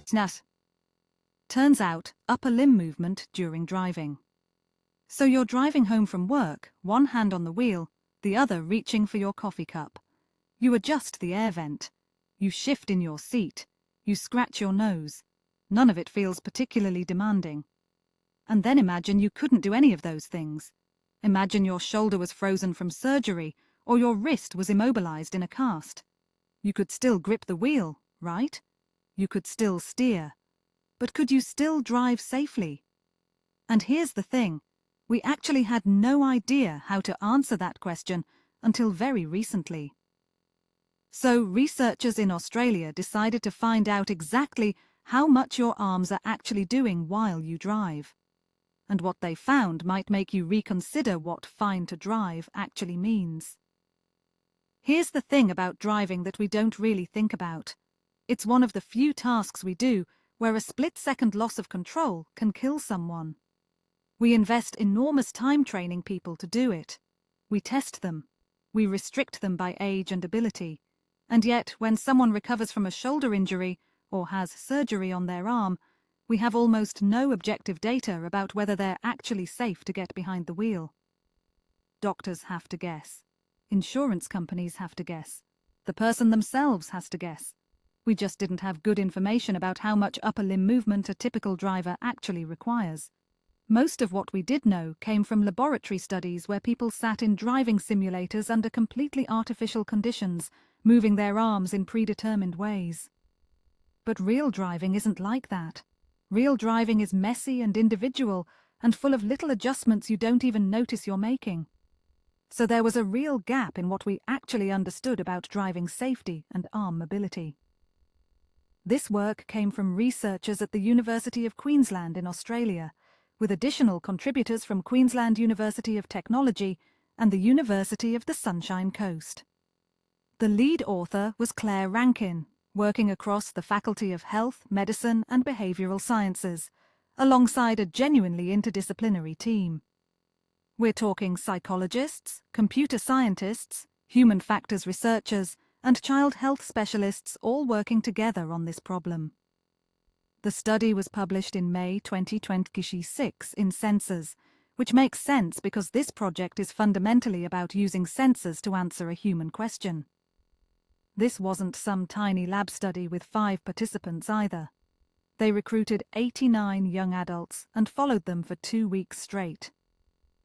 Snas. Turns out, upper limb movement during driving. So you're driving home from work, one hand on the wheel, the other reaching for your coffee cup. You adjust the air vent. You shift in your seat. You scratch your nose. None of it feels particularly demanding. And then imagine you couldn't do any of those things. Imagine your shoulder was frozen from surgery, or your wrist was immobilized in a cast. You could still grip the wheel, right? You could still steer. But could you still drive safely? And here's the thing. We actually had no idea how to answer that question until very recently. So researchers in Australia decided to find out exactly how much your arms are actually doing while you drive. And what they found might make you reconsider what fine to drive actually means. Here's the thing about driving that we don't really think about. It's one of the few tasks we do where a split-second loss of control can kill someone. We invest enormous time training people to do it. We test them. We restrict them by age and ability. And yet, when someone recovers from a shoulder injury or has surgery on their arm, we have almost no objective data about whether they're actually safe to get behind the wheel. Doctors have to guess. Insurance companies have to guess. The person themselves has to guess. We just didn't have good information about how much upper limb movement a typical driver actually requires. Most of what we did know came from laboratory studies where people sat in driving simulators under completely artificial conditions, moving their arms in predetermined ways. But real driving isn't like that. Real driving is messy and individual and full of little adjustments you don't even notice you're making. So there was a real gap in what we actually understood about driving safety and arm mobility. This work came from researchers at the University of Queensland in Australia, with additional contributors from Queensland University of Technology and the University of the Sunshine Coast. The lead author was Claire Rankin, working across the Faculty of Health, Medicine and Behavioural Sciences, alongside a genuinely interdisciplinary team. We're talking psychologists, computer scientists, human factors researchers, and child health specialists all working together on this problem. The study was published in May 2026 in Sensors, which makes sense because this project is fundamentally about using sensors to answer a human question. This wasn't some tiny lab study with 5 participants either. They recruited 89 young adults and followed them for 2 weeks straight.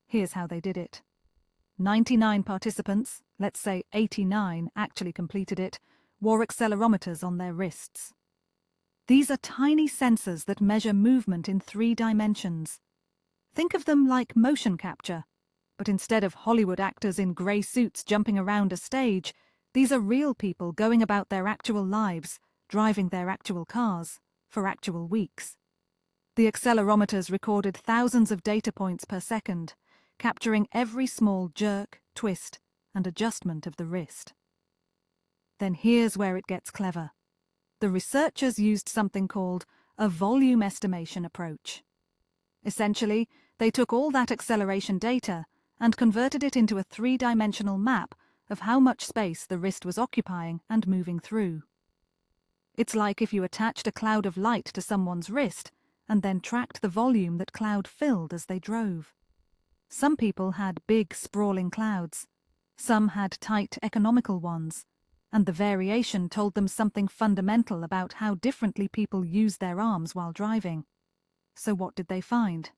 Here's how they did it. 99 participants, let's say 89 actually completed it, wore accelerometers on their wrists. These are tiny sensors that measure movement in 3 dimensions. Think of them like motion capture, but instead of Hollywood actors in grey suits jumping around a stage, these are real people going about their actual lives, driving their actual cars, for actual weeks. The accelerometers recorded thousands of data points per second, capturing every small jerk, twist, and adjustment of the wrist. Then here's where it gets clever. The researchers used something called a volume estimation approach. Essentially, they took all that acceleration data and converted it into a 3-dimensional map of how much space the wrist was occupying and moving through. It's like if you attached a cloud of light to someone's wrist and then tracked the volume that cloud filled as they drove. Some people had big, sprawling clouds. Some had tight, economical ones. And the variation told them something fundamental about how differently people use their arms while driving. So what did they find?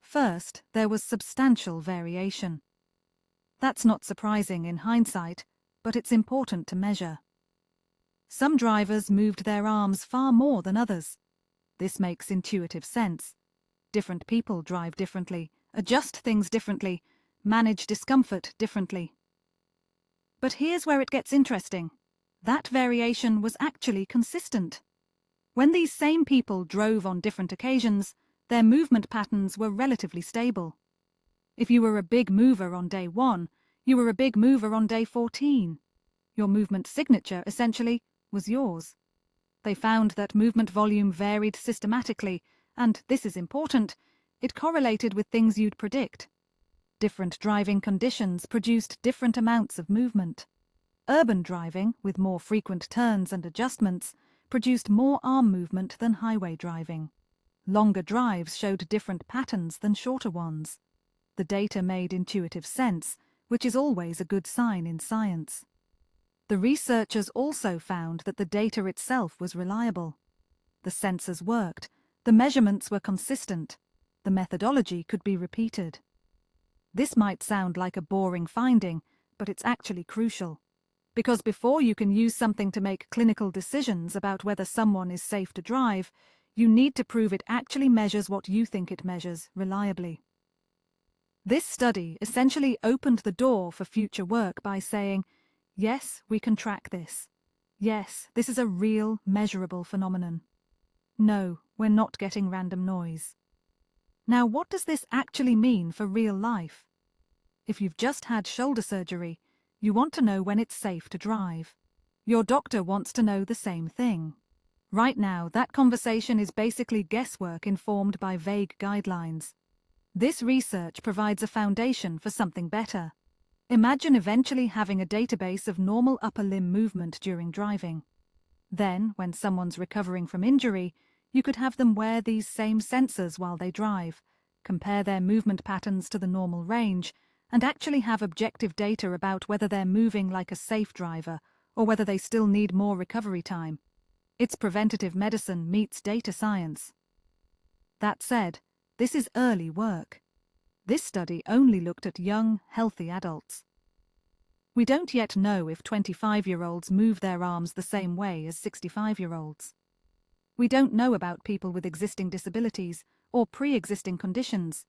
First, there was substantial variation. That's not surprising in hindsight, but it's important to measure. Some drivers moved their arms far more than others. This makes intuitive sense. Different people drive differently, adjust things differently, manage discomfort differently. But here's where it gets interesting. That variation was actually consistent. When these same people drove on different occasions, their movement patterns were relatively stable. If you were a big mover on day 1, you were a big mover on day 14. Your movement signature, essentially, was yours. They found that movement volume varied systematically, and, this is important, it correlated with things you'd predict. Different driving conditions produced different amounts of movement. Urban driving, with more frequent turns and adjustments, produced more arm movement than highway driving. Longer drives showed different patterns than shorter ones. The data made intuitive sense, which is always a good sign in science. The researchers also found that the data itself was reliable. The sensors worked, the measurements were consistent, the methodology could be repeated. This might sound like a boring finding, but it's actually crucial. Because before you can use something to make clinical decisions about whether someone is safe to drive, you need to prove it actually measures what you think it measures reliably. This study essentially opened the door for future work by saying, yes, we can track this. Yes, this is a real, measurable phenomenon. No, we're not getting random noise. Now, what does this actually mean for real life? If you've just had shoulder surgery, you want to know when it's safe to drive. Your doctor wants to know the same thing. Right now, that conversation is basically guesswork informed by vague guidelines. This research provides a foundation for something better. Imagine eventually having a database of normal upper limb movement during driving. Then, when someone's recovering from injury, you could have them wear these same sensors while they drive, compare their movement patterns to the normal range, and actually have objective data about whether they're moving like a safe driver or whether they still need more recovery time. It's preventative medicine meets data science. That said, this is early work. This study only looked at young, healthy adults. We don't yet know if 25-year-olds move their arms the same way as 65-year-olds. We don't know about people with existing disabilities or pre-existing conditions.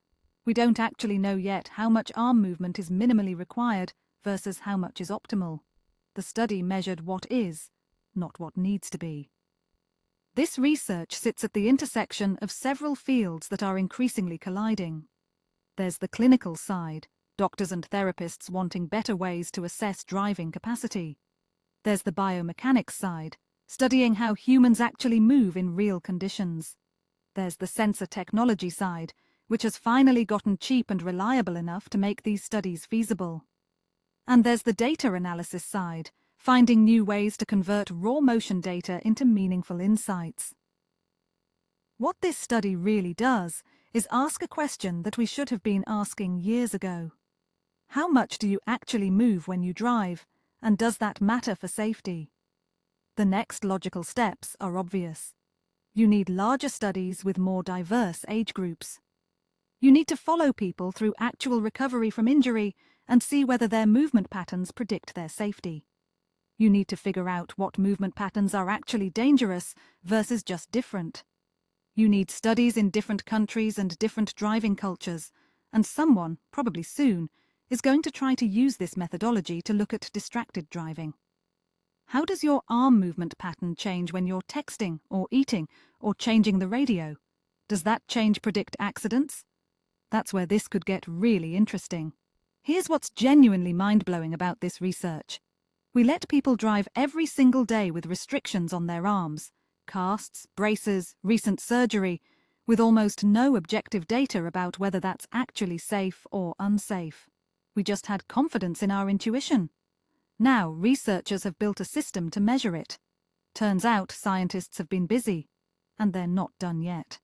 We don't actually know yet how much arm movement is minimally required versus how much is optimal. The study measured what is, not what needs to be. This research sits at the intersection of several fields that are increasingly colliding. There's the clinical side, doctors and therapists wanting better ways to assess driving capacity. There's the biomechanics side, studying how humans actually move in real conditions. There's the sensor technology side, which has finally gotten cheap and reliable enough to make these studies feasible. And there's the data analysis side, finding new ways to convert raw motion data into meaningful insights. What this study really does is ask a question that we should have been asking years ago. How much do you actually move when you drive, and does that matter for safety? The next logical steps are obvious. You need larger studies with more diverse age groups. You need to follow people through actual recovery from injury and see whether their movement patterns predict their safety. You need to figure out what movement patterns are actually dangerous versus just different. You need studies in different countries and different driving cultures, and someone, probably soon, is going to try to use this methodology to look at distracted driving. How does your arm movement pattern change when you're texting or eating or changing the radio? Does that change predict accidents? That's where this could get really interesting. Here's what's genuinely mind-blowing about this research. We let people drive every single day with restrictions on their arms, casts, braces, recent surgery, with almost no objective data about whether that's actually safe or unsafe. We just had confidence in our intuition. Now researchers have built a system to measure it. Turns out scientists have been busy, and they're not done yet.